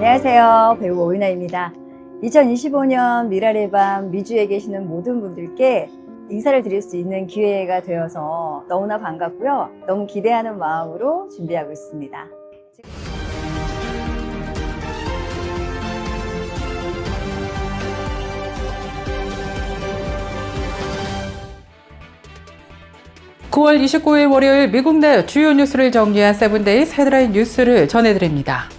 안녕하세요. 배우 오윤아입니다. 2025년 미랄의 밤 미주에 계시는 모든 분들께 인사를 드릴 수 있는 기회가 되어서 너무나 반갑고요. 너무 기대하는 마음으로 준비하고 있습니다. (9월 29일) 월요일 미국 내 주요 뉴스를 정리한 세븐데이즈 헤드라인 뉴스를 전해드립니다.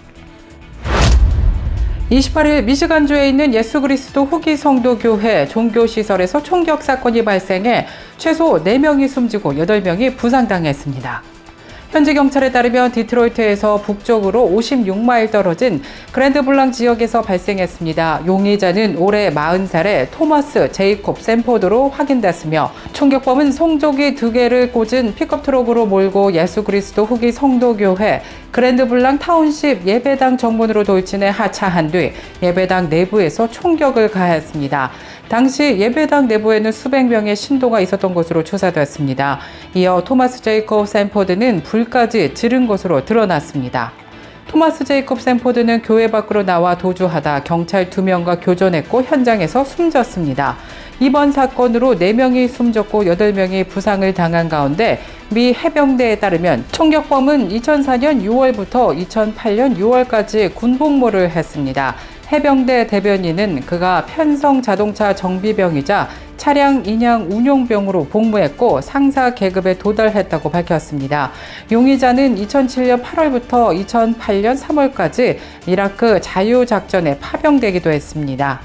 28일 미시간주에 있는 예수 그리스도 후기 성도교회 종교시설에서 총격 사건이 발생해 최소 4명이 숨지고 8명이 부상당했습니다. 현지 경찰에 따르면 디트로이트에서 북쪽으로 56마일 떨어진 그랜드 블랑 지역에서 발생했습니다. 용의자는 올해 40살의 토머스 제이콥 샌포드로 확인됐으며 총격범은 송조기 2개를 꽂은 픽업 트럭으로 몰고 예수 그리스도 후기 성도교회 그랜드 블랑 타운십 예배당 정문으로 돌진해 하차한 뒤 예배당 내부에서 총격을 가했습니다. 당시 예배당 내부에는 수백 명의 신도가 있었던 것으로 조사됐습니다. 이어 토마스 제이콥 샌포드는 불까지 지른 것으로 드러났습니다. 토마스 제이콥 샌포드는 교회 밖으로 나와 도주하다 경찰 2명과 교전했고 현장에서 숨졌습니다. 이번 사건으로 4명이 숨졌고 8명이 부상을 당한 가운데 미 해병대에 따르면 총격범은 2004년 6월부터 2008년 6월까지 군복무를 했습니다. 해병대 대변인은 그가 편성 자동차 정비병이자 차량 인양 운용병으로 복무했고 상사 계급에 도달했다고 밝혔습니다. 용의자는 2007년 8월부터 2008년 3월까지 이라크 자유작전에 파병되기도 했습니다.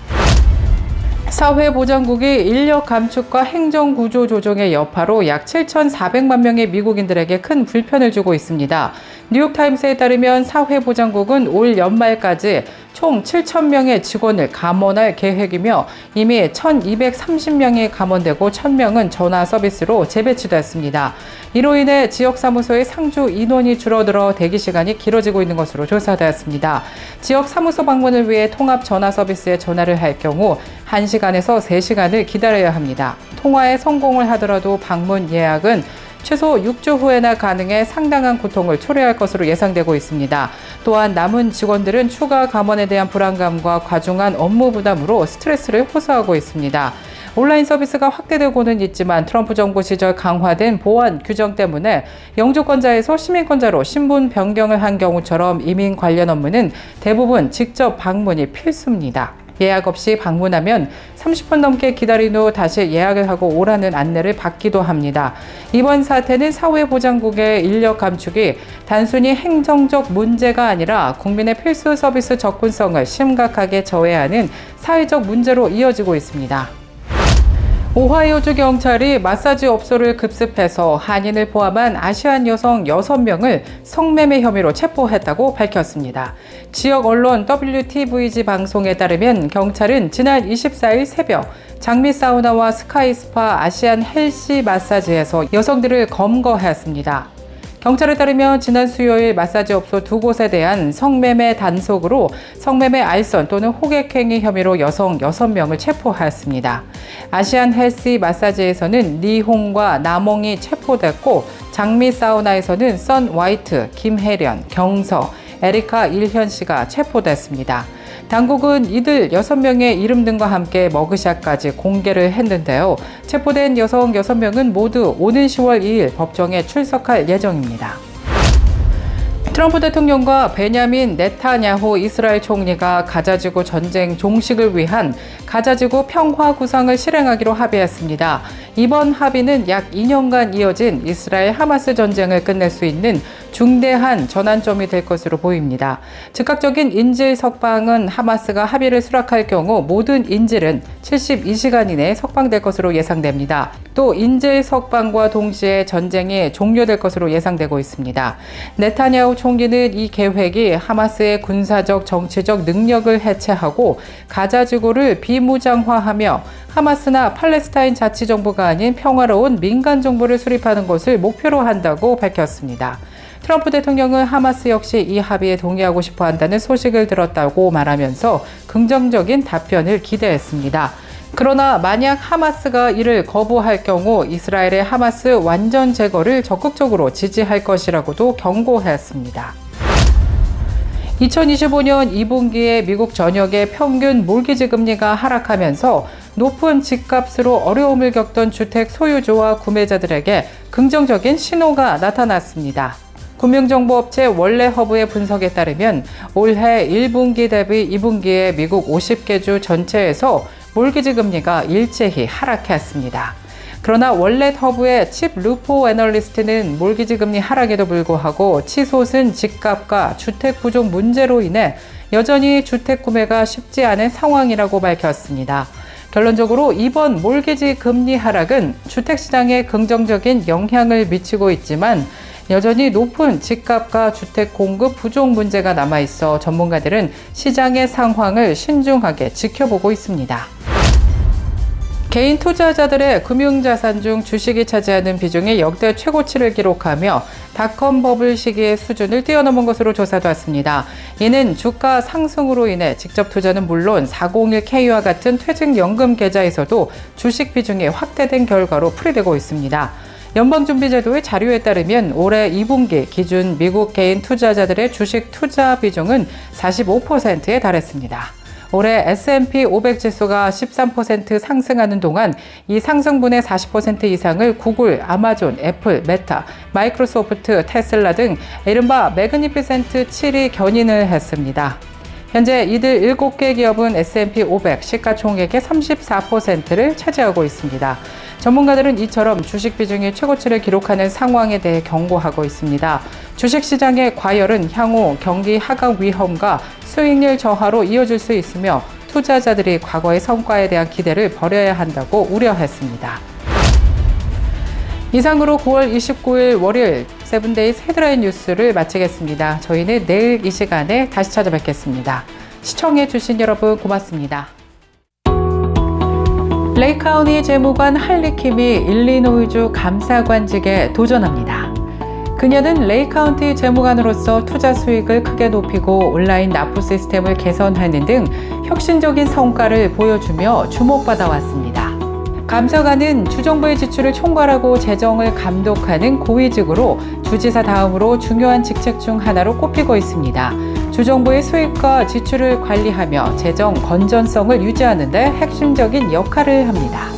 사회보장국이 인력 감축과 행정구조 조정의 여파로 약 7,400만 명의 미국인들에게 큰 불편을 주고 있습니다. 뉴욕타임스에 따르면 사회보장국은 올 연말까지 총 7,000명의 직원을 감원할 계획이며 이미 1,230명이 감원되고 1,000명은 전화 서비스로 재배치됐습니다. 이로 인해 지역사무소의 상주 인원이 줄어들어 대기시간이 길어지고 있는 것으로 조사되었습니다. 지역사무소 방문을 위해 통합 전화 서비스에 전화를 할 경우 1시간에서 3시간을 기다려야 합니다. 통화에 성공을 하더라도 방문 예약은 최소 6주 후에나 가능해 상당한 고통을 초래할 것으로 예상되고 있습니다. 또한 남은 직원들은 추가 감원에 대한 불안감과 과중한 업무 부담으로 스트레스를 호소하고 있습니다. 온라인 서비스가 확대되고는 있지만 트럼프 정부 시절 강화된 보안 규정 때문에 영주권자에서 시민권자로 신분 변경을 한 경우처럼 이민 관련 업무는 대부분 직접 방문이 필수입니다. 예약 없이 방문하면 30분 넘게 기다린 후 다시 예약을 하고 오라는 안내를 받기도 합니다. 이번 사태는 사회보장국의 인력 감축이 단순히 행정적 문제가 아니라 국민의 필수 서비스 접근성을 심각하게 저해하는 사회적 문제로 이어지고 있습니다. 오하이오주 경찰이 마사지 업소를 급습해서 한인을 포함한 아시안 여성 6명을 성매매 혐의로 체포했다고 밝혔습니다. 지역 언론 WTVG 방송에 따르면 경찰은 지난 24일 새벽 장미 사우나와 스카이 스파 아시안 헬시 마사지에서 여성들을 검거했습니다. 경찰에 따르면 지난 수요일 마사지 업소 2곳에 대한 성매매 단속으로 성매매 알선 또는 호객행위 혐의로 여성 6명을 체포하였습니다. 아시안 헬시 마사지에서는 리홍과 남홍이 체포됐고 장미 사우나에서는 선 화이트, 김혜련, 경서, 에리카 일현 씨가 체포됐습니다. 당국은 이들 6명의 이름 등과 함께 머그샷까지 공개를 했는데요. 체포된 여성 6명은 모두 오는 10월 2일 법정에 출석할 예정입니다. 트럼프 대통령과 베냐민 네타냐후 이스라엘 총리가 가자지구 전쟁 종식을 위한 가자지구 평화 구상을 실행하기로 합의했습니다. 이번 합의는 약 2년간 이어진 이스라엘 하마스 전쟁을 끝낼 수 있는 중대한 전환점이 될 것으로 보입니다. 즉각적인 인질 석방은 하마스가 합의를 수락할 경우 모든 인질은 72시간 이내에 석방될 것으로 예상됩니다. 또 인질 석방과 동시에 전쟁이 종료될 것으로 예상되고 있습니다. 네타냐후 총리는 이 계획이 하마스의 군사적, 정치적 능력을 해체하고 가자지구를 비무장화하며 하마스나 팔레스타인 자치정부가 아닌 평화로운 민간 정부를 수립하는 것을 목표로 한다고 밝혔습니다. 트럼프 대통령은 하마스 역시 이 합의에 동의하고 싶어 한다는 소식을 들었다고 말하면서 긍정적인 답변을 기대했습니다. 그러나 만약 하마스가 이를 거부할 경우 이스라엘의 하마스 완전 제거를 적극적으로 지지할 것이라고도 경고했습니다. 2025년 2분기에 미국 전역의 평균 몰기지 금리가 하락하면서 높은 집값으로 어려움을 겪던 주택 소유주와 구매자들에게 긍정적인 신호가 나타났습니다. 금융정보업체 월레허브의 분석에 따르면 올해 1분기 대비 2분기에 미국 50개 주 전체에서 몰기지 금리가 일제히 하락했습니다. 그러나 월렛허브의 칩 루포 애널리스트는 몰기지 금리 하락에도 불구하고 치솟은 집값과 주택 부족 문제로 인해 여전히 주택 구매가 쉽지 않은 상황이라고 밝혔습니다. 결론적으로 이번 몰기지 금리 하락은 주택시장에 긍정적인 영향을 미치고 있지만 여전히 높은 집값과 주택 공급 부족 문제가 남아있어 전문가들은 시장의 상황을 신중하게 지켜보고 있습니다. 개인 투자자들의 금융자산 중 주식이 차지하는 비중이 역대 최고치를 기록하며 닷컴 버블 시기의 수준을 뛰어넘은 것으로 조사됐습니다. 이는 주가 상승으로 인해 직접 투자는 물론 401k와 같은 퇴직연금 계좌에서도 주식 비중이 확대된 결과로 풀이되고 있습니다. 연방준비제도의 자료에 따르면 올해 2분기 기준 미국 개인 투자자들의 주식 투자 비중은 45%에 달했습니다. 올해 S&P 500 지수가 13% 상승하는 동안 이 상승분의 40% 이상을 구글, 아마존, 애플, 메타, 마이크로소프트, 테슬라 등 이른바 매그니피센트 7이 견인을 했습니다. 현재 이들 7개 기업은 S&P 500 시가총액의 34%를 차지하고 있습니다. 전문가들은 이처럼 주식 비중이 최고치를 기록하는 상황에 대해 경고하고 있습니다. 주식시장의 과열은 향후 경기 하강 위험과 수익률 저하로 이어질 수 있으며 투자자들이 과거의 성과에 대한 기대를 버려야 한다고 우려했습니다. 이상으로 9월 29일 월요일 세븐데이즈 헤드라인 뉴스를 마치겠습니다. 저희는 내일 이 시간에 다시 찾아뵙겠습니다. 시청해주신 여러분 고맙습니다. 레이카운티 재무관 할리킴이 일리노이주 감사관직에 도전합니다. 그녀는 레이카운티 재무관으로서 투자 수익을 크게 높이고 온라인 납부 시스템을 개선하는 등 혁신적인 성과를 보여주며 주목받아 왔습니다. 감사관은 주정부의 지출을 총괄하고 재정을 감독하는 고위직으로 주지사 다음으로 중요한 직책 중 하나로 꼽히고 있습니다. 주정부의 수입과 지출을 관리하며 재정 건전성을 유지하는 데 핵심적인 역할을 합니다.